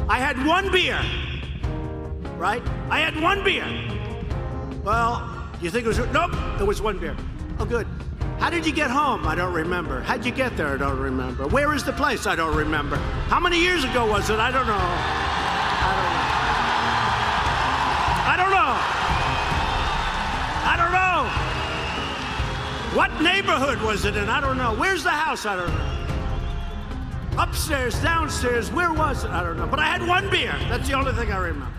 I had one beer, right? I had one beer. Well, you think it was, nope, there was one beer. Oh, good. How did you get home? I don't remember. How'd you get there? I don't remember. Where is the place? I don't remember. How many years ago was it? I don't know. I don't know. I don't know. What neighborhood was it in? I don't know. Where's the house? I don't know. Upstairs, downstairs, where was it? I don't know. But I had one beer. That's the only thing I remember.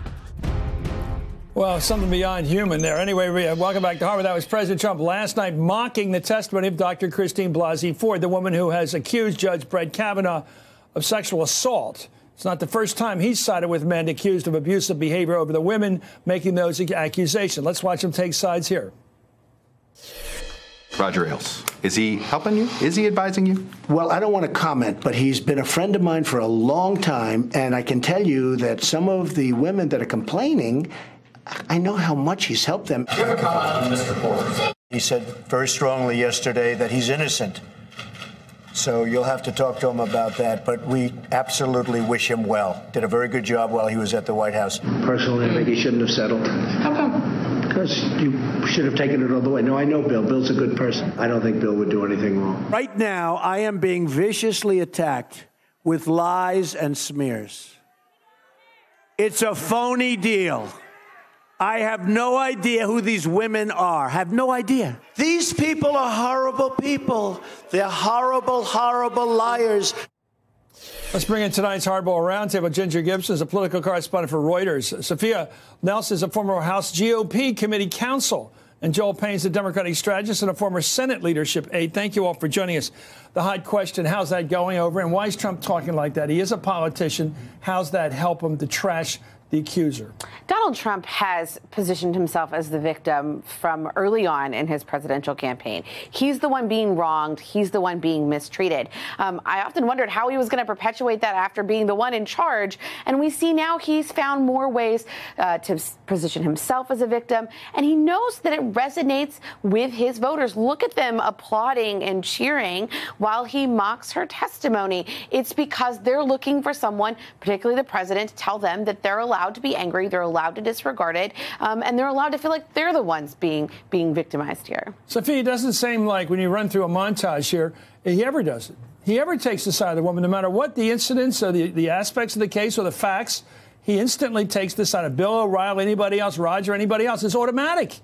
Well, something beyond human there. Anyway, welcome back to Harvard. That was President Trump last night mocking the testimony of Dr. Christine Blasey Ford, the woman who has accused Judge Kavanaugh of sexual assault. It's not the first time he's sided with men accused of abusive behavior over the women making those accusations. Let's watch him take sides here. Roger Ailes, is he helping you? Is he advising you? Well, I don't want to comment, but he's been a friend of mine for a long time, and I can tell you that some of the women that are complaining, I know how much he's helped them. Do you have a comment on this report? He said very strongly yesterday that he's innocent. So you'll have to talk to him about that, but we absolutely wish him well. Did a very good job while he was at the White House. Personally, I think he shouldn't have settled. How come? Because you should have taken it all the way. No, I know Bill. Bill's a good person. I don't think Bill would do anything wrong. Right now, I am being viciously attacked with lies and smears. It's a phony deal. I have no idea who these women are. Have no idea. These people are horrible people. They're horrible, horrible liars. Let's bring in tonight's Hardball Roundtable. Ginger Gibson is a political correspondent for Reuters. Sophia Nelson is a former House GOP committee counsel. And Joel Payne's a Democratic strategist and a former Senate leadership aide. Thank you all for joining us. The hot question, how's that going over? And why is Trump talking like that? He is a politician. How's that help him to trash the accuser? Donald Trump has positioned himself as the victim from early on in his presidential campaign. He's the one being wronged. He's the one being mistreated. I often wondered how he was going to perpetuate that after being the one in charge. And we see now he's found more ways to position himself as a victim. And he knows that it resonates with his voters. Look at them applauding and cheering while he mocks her testimony. It's because they're looking for someone, particularly the president, to tell them that they're allowed to be angry, they're allowed to disregard it, and they're allowed to feel like they're the ones being victimized here. Sophia, it doesn't seem like when you run through a montage here, he ever does it. He ever takes the side of the woman, no matter what the incidents or the aspects of the case or the facts. He instantly takes the side of Bill O'Reilly, anybody else, Roger, anybody else. It's automatic.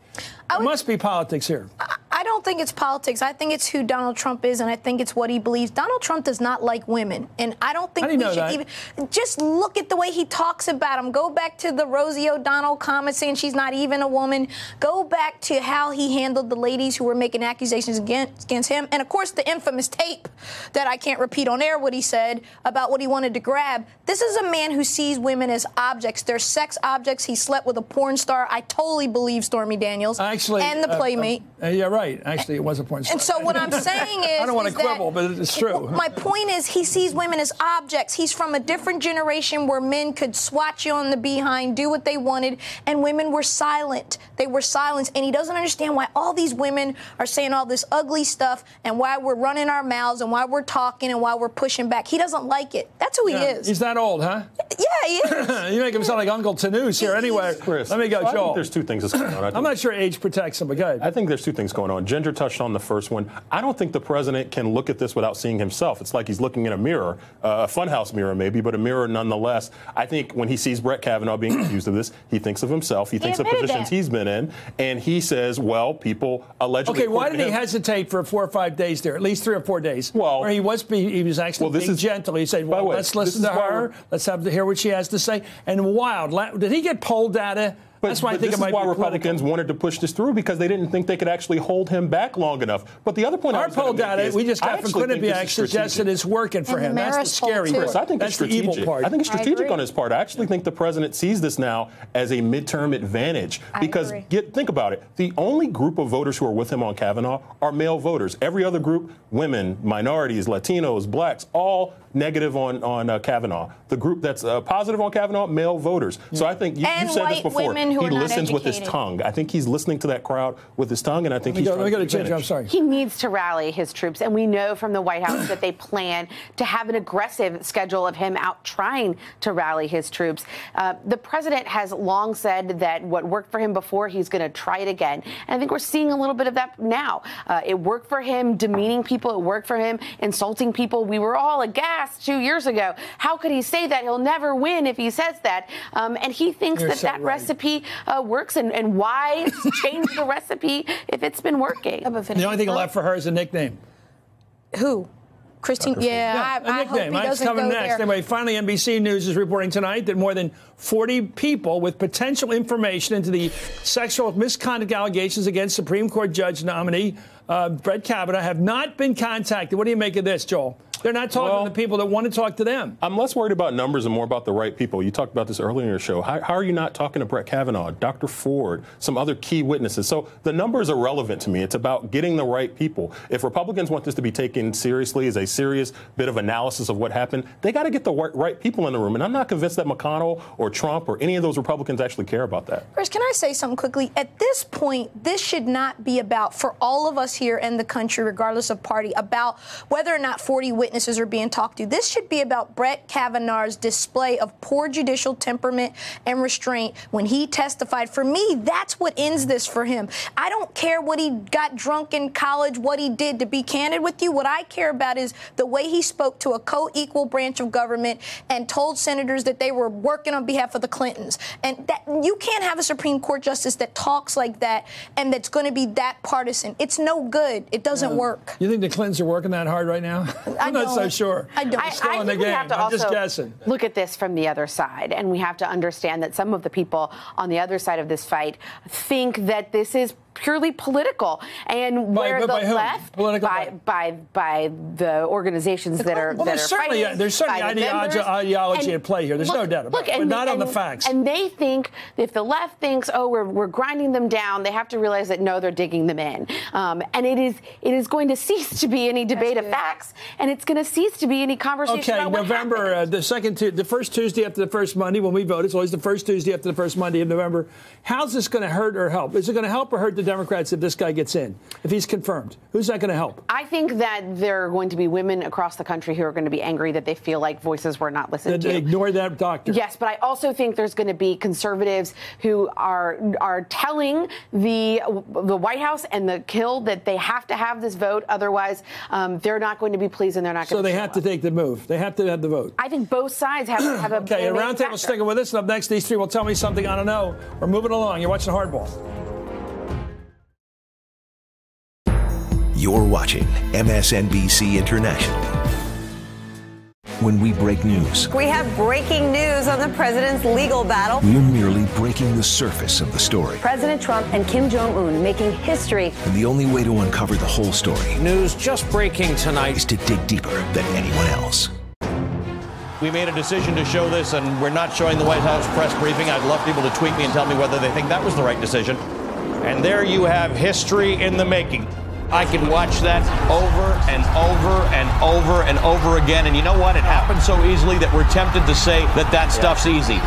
There must be politics here. I don't think it's politics. I think it's who Donald Trump is, and I think it's what he believes. Donald Trump does not like women, and I don't think we should even just look at the way he talks about them. Go back to the Rosie O'Donnell comment saying she's not even a woman. Go back to how he handled the ladies who were making accusations against him, and of course the infamous tape that I can't repeat on air what he said about what he wanted to grab. This is a man who sees women as objects. They're sex objects. He slept with a porn star. I totally believe Stormy Daniels and the Playmate. Yeah, right. Actually, it was a porn star. And so what I'm saying is, I don't want to quibble, but it's true. My point is, he sees women as objects. He's from a different generation where men could swat you on the behind, do what they wanted, and women were silent. They were silenced, and he doesn't understand why all these women are saying all this ugly stuff and why we're running our mouths and why we're talking and why we're pushing back. He doesn't like it. That's who he is. He's that old, huh? Yeah, he is. You make him sound like Uncle Tanous here. Anyway, Chris, let me go, I Joel. think there's two things that's going on. I'm not sure age protects him, but go ahead. I think there's two things going on. Ginger touched on the first one. I don't think the president can look at this without seeing himself. It's like he's looking in a mirror, a funhouse mirror maybe, but a mirror nonetheless. I think when he sees Brett Kavanaugh being accused of this, he thinks of himself. He thinks of positions he's been in, and he says, well, people allegedly... Okay, why did he hesitate for 4 or 5 days there, at least 3 or 4 days? Well, where he was actually being gentle. He said, well, let's listen to her. Let's hear what she has to say. And wow, did he get poll data? That's why I think it might be political. Republicans wanted to push this through, because they didn't think they could actually hold him back long enough. But the other point our poll data we just got from Quinnipiac suggested it's working for him. That's the scary part. I think that's the evil part. I think it's strategic on his part. I actually think the president sees this now as a midterm advantage, because think about it. The only group of voters who are with him on Kavanaugh are male voters. Every other group, women, minorities, Latinos, blacks, all negative on Kavanaugh. The group that's positive on Kavanaugh, male voters. So I think you said this before. He listens with his tongue. I think he's listening to that crowd with his tongue, and I think let me go to Ginger. I'm sorry. He needs to rally his troops, and we know from the White House that they plan to have an aggressive schedule of him out trying to rally his troops. The president has long said that what worked for him before, he's going to try it again. And I think we're seeing a little bit of that now. It worked for him demeaning people. It worked for him insulting people. We were all aghast 2 years ago. How could he say that? He'll never win if he says that. And he thinks that recipe works. And why change the recipe if it's been working? The only thing left for her is a nickname. Who? Christine, a nickname. That's coming next. Anyway, finally, NBC News is reporting tonight that more than 40 people with potential information into the sexual misconduct allegations against Supreme Court judge nominee Brett Kavanaugh have not been contacted. What do you make of this, Joel? They're not talking to the people that want to talk to them. I'm less worried about numbers and more about the right people. You talked about this earlier in your show. How are you not talking to Brett Kavanaugh, Dr. Ford, some other key witnesses? So the numbers are relevant to me. It's about getting the right people. If Republicans want this to be taken seriously as a serious bit of analysis of what happened, they got to get the right people in the room. And I'm not convinced that McConnell or Trump or any of those Republicans actually care about that. Chris, can I say something quickly? At this point, this should not be about, for all of us here in the country, regardless of party, about whether or not 40 witnesses are being talked to. This should be about Brett Kavanaugh's display of poor judicial temperament and restraint when he testified. For me, that's what ends this for him. I don't care what he got drunk in college, what he did. To be candid with you, what I care about is the way he spoke to a co-equal branch of government and told senators that they were working on behalf of the Clintons. And that you can't have a Supreme Court justice that talks like that and that's going to be that partisan. It's no good. It doesn't work. You think the Clintons are working that hard right now? I'm not so sure. I don't. I think we have to also look at this from the other side, and we have to understand that some of the people on the other side of this fight think that this is purely political, and where the left by the organizations that are fighting. There's certainly ideology at play here. There's no doubt about it, but not on the facts. And they think if the left thinks, oh, we're grinding them down, they have to realize that no, they're digging them in, and it is going to cease to be any debate of facts, and it's going to cease to be any conversation. Okay, about November, the first Tuesday after the first Monday when we vote. It's always the first Tuesday after the first Monday of November. How's this going to hurt or help? Is it going to help or hurt the Democrats if this guy gets in, if he's confirmed? Who's that going to help? I think that there are going to be women across the country who are going to be angry that they feel like voices were not listened to. They ignore that doctor. Yes, but I also think there's going to be conservatives who are telling the White House and the Hill that they have to have this vote, otherwise they're not going to be pleased and they're not going to. So they have to take the move. They have to have the vote. I think both sides have to have a. Okay, a roundtable sticking with us. And up next, these three will tell me something I don't know. We're moving along. You're watching Hardball. You're watching MSNBC International. When we break news, we have breaking news on the president's legal battle. We're merely breaking the surface of the story. President Trump and Kim Jong-un making history. And the only way to uncover the whole story, news just breaking tonight, is to dig deeper than anyone else. We made a decision to show this, and we're not showing the White House press briefing. I'd love people to tweet me and tell me whether they think that was the right decision. And there you have history in the making. I can watch that over and over and over and over again. And you know what? It happens so easily that we're tempted to say that stuff's easy.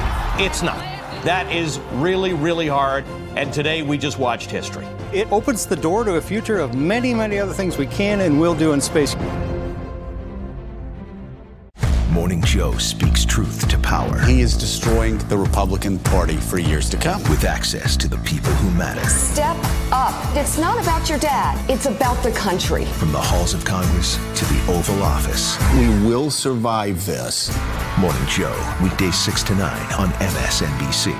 It's not. That is really, really hard. And today we just watched history. It opens the door to a future of many, many other things we can and will do in space. Morning Joe speaks truth to power. He is destroying the Republican Party for years to come. With access to the people who matter. Step up. It's not about your dad. It's about the country. From the halls of Congress to the Oval Office. We will survive this. Morning Joe, weekdays 6 to 9 on MSNBC.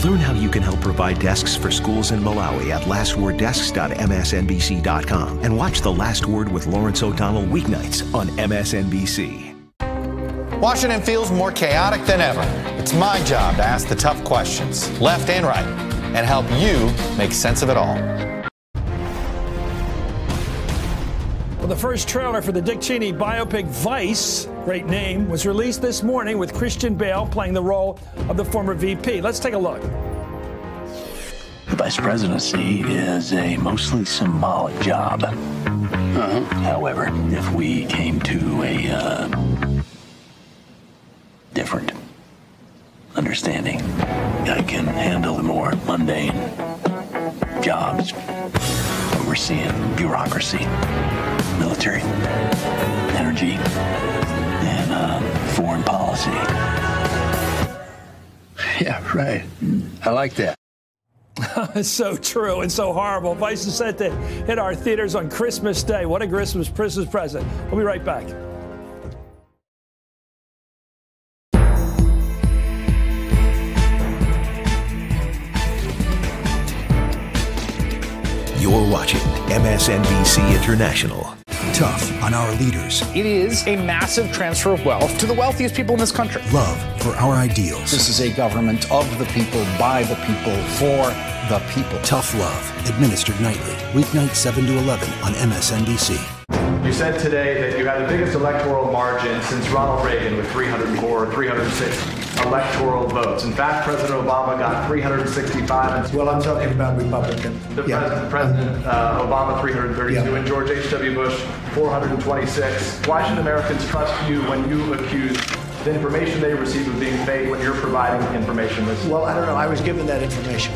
Learn how you can help provide desks for schools in Malawi at lastworddesks.msnbc.com and watch The Last Word with Lawrence O'Donnell weeknights on MSNBC. Washington feels more chaotic than ever. It's my job to ask the tough questions, left and right, and help you make sense of it all. Well, the first trailer for the Dick Cheney biopic Vice, great name, was released this morning with Christian Bale playing the role of the former VP. Let's take a look. The vice presidency is a mostly symbolic job. However, if we came to a different, understanding. I can handle the more mundane jobs, overseeing bureaucracy, military, energy, and foreign policy. Yeah, right. I like that. It's so true and so horrible. Vice is set to hit our theaters on Christmas Day. What a Christmas present. We'll be right back. You're watching MSNBC International. Tough on our leaders. It is a massive transfer of wealth to the wealthiest people in this country. Love for our ideals. This is a government of the people, by the people, for the people. Tough love, administered nightly. Weeknight 7 to 11 on MSNBC. You said today that you had the biggest electoral margin since Ronald Reagan with 304 or 306 electoral votes. In fact, President Obama got 365. Well, I'm talking about Republican. President Obama 332 and George H.W. Bush 426. Why should Americans trust you when you accuse the information they received of being fake when you're providing information? Well, I don't know. I was given that information.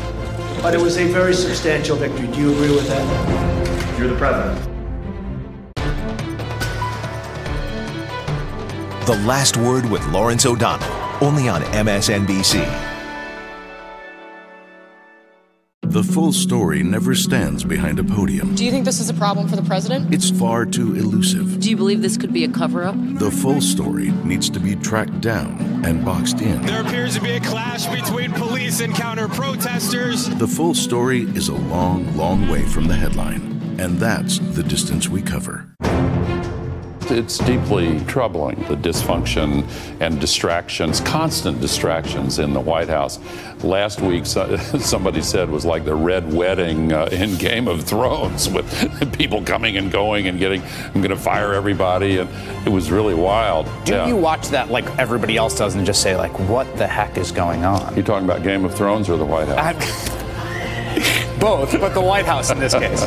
But it was a very substantial victory. Do you agree with that? You're the president. The Last Word with Lawrence O'Donnell, only on MSNBC. The full story never stands behind a podium. Do you think this is a problem for the president? It's far too elusive. Do you believe this could be a cover-up? The full story needs to be tracked down and boxed in. There appears to be a clash between police and counter-protesters. The full story is a long, long way from the headline, and that's the distance we cover. It's deeply troubling, the dysfunction and distractions, constant distractions in the White House. Last week, somebody said was like the Red Wedding in Game of Thrones, with people coming and going and getting, I'm going to fire everybody, and it was really wild. Do you watch that like everybody else does and just say, like, what the heck is going on? You talking about Game of Thrones or the White House? Both, but the White House in this case.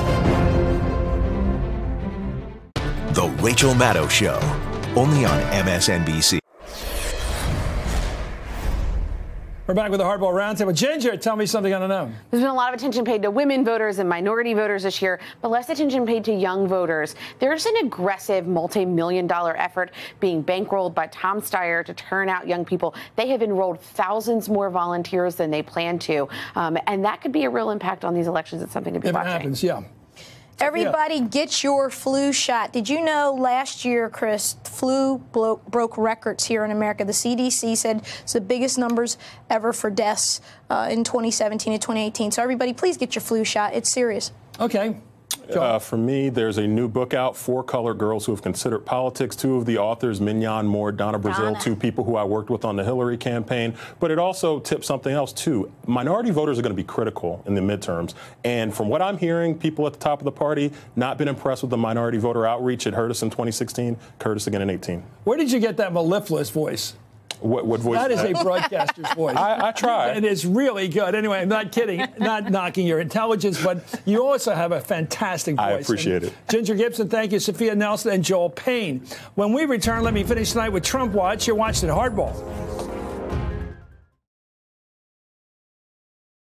The Rachel Maddow Show, only on MSNBC. We're back with the Hardball Roundtable. Ginger, tell me something I don't know. There's been a lot of attention paid to women voters and minority voters this year, but less attention paid to young voters. There's an aggressive multi-million-dollar effort being bankrolled by Tom Steyer to turn out young people. They have enrolled thousands more volunteers than they plan to, and that could be a real impact on these elections. It's something to be watching. It happens, yeah. Everybody get your flu shot. Did you know last year, Chris, flu broke records here in America? The CDC said it's the biggest numbers ever for deaths in 2017 and 2018. So everybody, please get your flu shot. It's serious. Okay. For me, there's a new book out, Four Color Girls Who Have Considered Politics. Two of the authors, Mignon Moore, Donna Brazile, two people who I worked with on the Hillary campaign. But it also tips something else, too. Minority voters are going to be critical in the midterms. And from what I'm hearing, people at the top of the party not been impressed with the minority voter outreach. It hurt us in 2016, hurt us again in 18. Where did you get that mellifluous voice? What voice? That is a broadcaster's voice. I try. It is really good. Anyway, I'm not kidding, not knocking your intelligence, but you also have a fantastic voice. I appreciate it. Ginger Gibson, thank you. Sophia Nelson and Joel Payne. When we return, let me finish tonight with Trump Watch. You're watching Hardball.